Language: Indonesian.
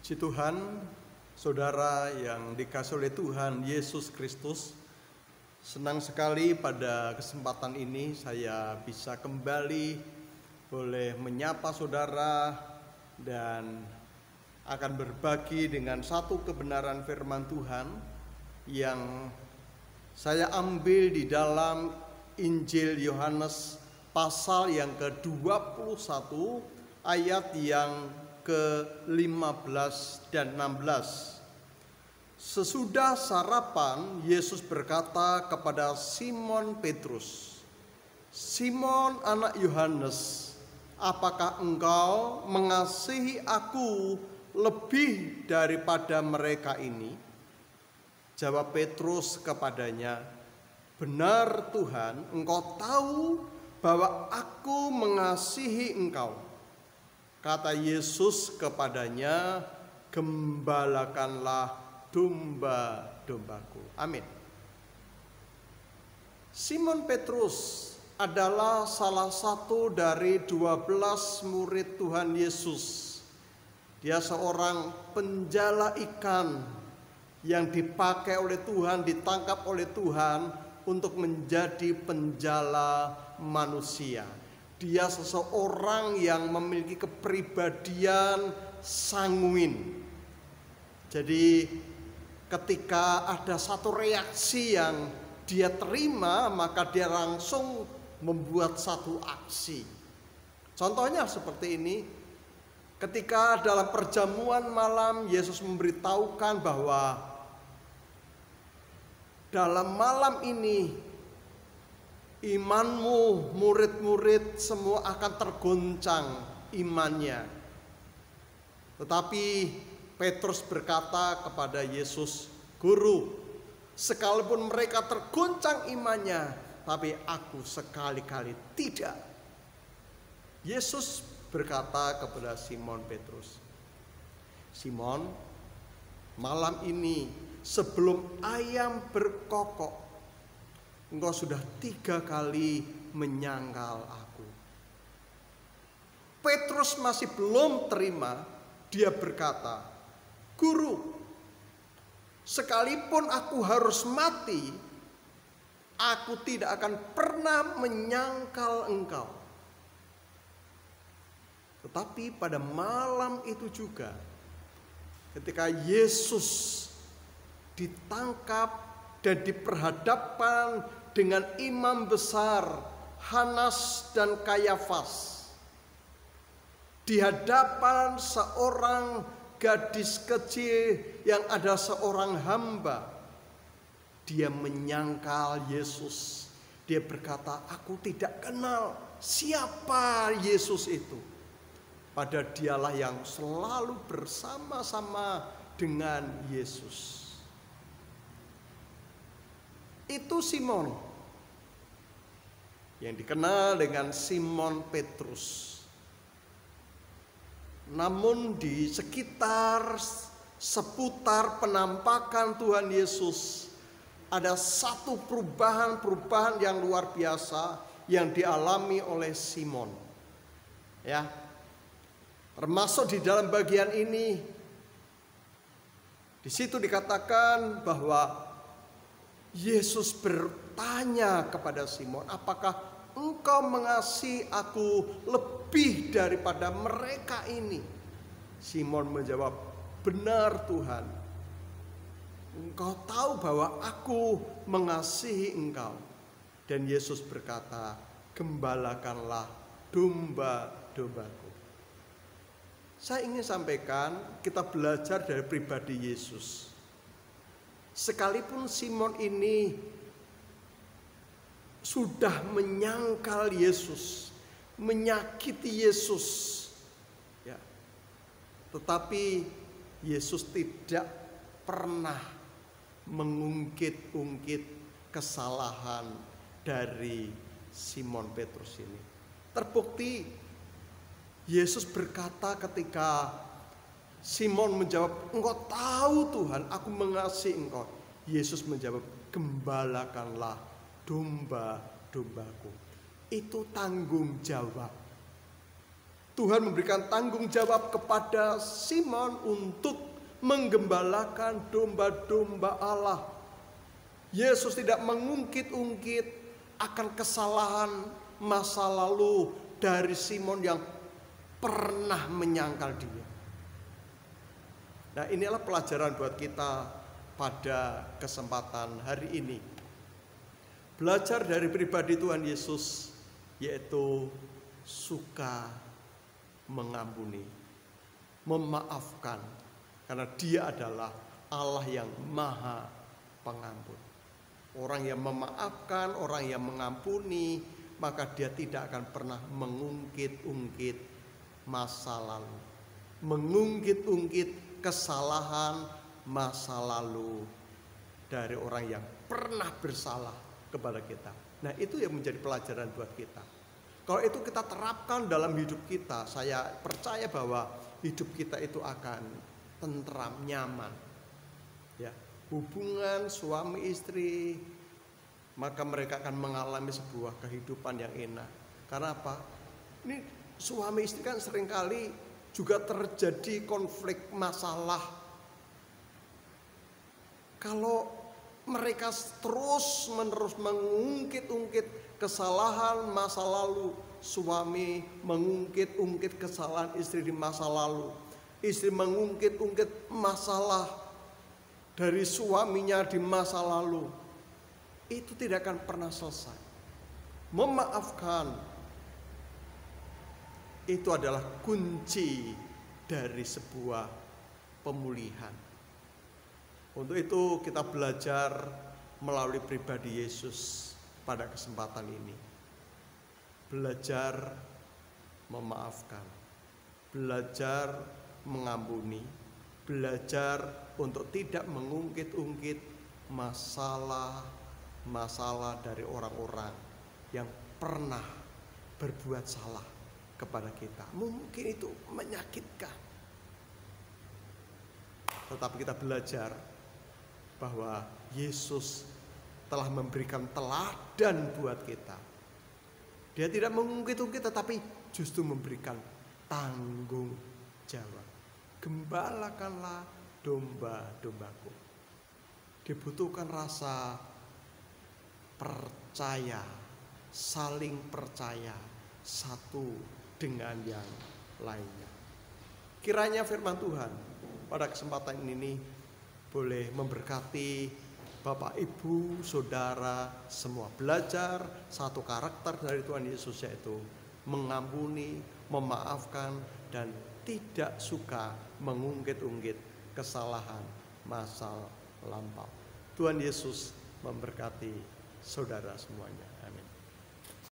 Puji Tuhan, saudara yang dikasihi oleh Tuhan Yesus Kristus. Senang sekali pada kesempatan ini saya bisa kembali boleh menyapa saudara dan akan berbagi dengan satu kebenaran firman Tuhan yang saya ambil di dalam Injil Yohanes pasal yang ke-21 ayat yang ke-15 dan 16. Sesudah sarapan, Yesus berkata kepada Simon Petrus, "Simon anak Yohanes, apakah engkau mengasihi aku lebih daripada mereka ini?" Jawab Petrus kepadanya, "Benar Tuhan, engkau tahu bahwa aku mengasihi engkau." Kata Yesus kepadanya, "Gembalakanlah domba-dombaku." Amin. Simon Petrus adalah salah satu dari 12 murid Tuhan Yesus. Dia seorang penjala ikan yang dipakai oleh Tuhan, ditangkap oleh Tuhan untuk menjadi penjala manusia. Dia seseorang yang memiliki kepribadian sanguin. Jadi ketika ada satu reaksi yang dia terima, maka dia langsung membuat satu aksi. Contohnya seperti ini. Ketika dalam perjamuan malam Yesus memberitahukan bahwa dalam malam ini imanmu, murid-murid semua akan tergoncang imannya. Tetapi Petrus berkata kepada Yesus, "Guru, sekalipun mereka tergoncang imannya, tapi aku sekali-kali tidak." Yesus berkata kepada Simon Petrus, "Simon, malam ini sebelum ayam berkokok, engkau sudah 3 kali menyangkal aku." Petrus masih belum terima. Dia berkata, "Guru, sekalipun aku harus mati, aku tidak akan pernah menyangkal engkau." Tetapi pada malam itu juga, ketika Yesus ditangkap dan diperhadapkan dengan imam besar Hanas dan Kayafas, di hadapan seorang gadis kecil yang ada seorang hamba, dia menyangkal Yesus. Dia berkata, "Aku tidak kenal siapa Yesus itu." Padahal dialah yang selalu bersama-sama dengan Yesus. Itu Simon yang dikenal dengan Simon Petrus. Namun di sekitar seputar penampakan Tuhan Yesus ada satu perubahan yang luar biasa yang dialami oleh Simon. Ya. Termasuk di dalam bagian ini, di situ dikatakan bahwa Yesus bertanya kepada Simon, "Apakah engkau mengasihi aku lebih daripada mereka ini?" Simon menjawab, "Benar Tuhan, engkau tahu bahwa aku mengasihi engkau." Dan Yesus berkata, "Gembalakanlah domba-dombaku." Saya ingin sampaikan, kita belajar dari pribadi Yesus. Sekalipun Simon ini sudah menyangkal Yesus, menyakiti Yesus, ya, tetapi Yesus tidak pernah mengungkit-ungkit kesalahan dari Simon Petrus ini. Terbukti Yesus berkata ketika Simon menjawab, "Engkau tahu Tuhan, aku mengasihi engkau." Yesus menjawab, "Gembalakanlah domba-dombaku." Itu tanggung jawab. Tuhan memberikan tanggung jawab kepada Simon untuk menggembalakan domba-domba Allah. Yesus tidak mengungkit-ungkit akan kesalahan masa lalu dari Simon yang pernah menyangkal dia. Nah, inilah pelajaran buat kita pada kesempatan hari ini. Belajar dari pribadi Tuhan Yesus, yaitu suka mengampuni, memaafkan, karena Dia adalah Allah yang Maha Pengampun. Orang yang memaafkan, orang yang mengampuni, maka dia tidak akan pernah mengungkit-ungkit masa lalu, mengungkit-ungkit kesalahan masa lalu dari orang yang pernah bersalah kepada kita. Nah, itu yang menjadi pelajaran buat kita. Kalau itu kita terapkan dalam hidup kita, saya percaya bahwa hidup kita itu akan tentram, nyaman. Ya, hubungan suami istri, maka mereka akan mengalami sebuah kehidupan yang enak. Karena apa? Ini suami istri kan seringkali juga terjadi konflik masalah. Kalau mereka terus-menerus mengungkit-ungkit kesalahan masa lalu, suami mengungkit-ungkit kesalahan istri di masa lalu, istri mengungkit-ungkit masalah dari suaminya di masa lalu, itu tidak akan pernah selesai. Memaafkan itu adalah kunci dari sebuah pemulihan. Untuk itu kita belajar melalui pribadi Yesus pada kesempatan ini. Belajar memaafkan, belajar mengampuni, belajar untuk tidak mengungkit-ungkit masalah dari orang-orang yang pernah berbuat salah kepada kita. Mungkin itu menyakitkan, tetapi kita belajar bahwa Yesus telah memberikan teladan buat kita. Dia tidak mengungkit-ungkit, tetapi justru memberikan tanggung jawab. Gembalakanlah domba-dombaku. Dibutuhkan rasa percaya, saling percaya satu dengan yang lainnya. Kiranya firman Tuhan pada kesempatan ini boleh memberkati Bapak, Ibu, Saudara semua. Belajar satu karakter dari Tuhan Yesus, yaitu mengampuni, memaafkan, dan tidak suka mengungkit-ungkit kesalahan masa lampau. Tuhan Yesus memberkati saudara semuanya. Amin.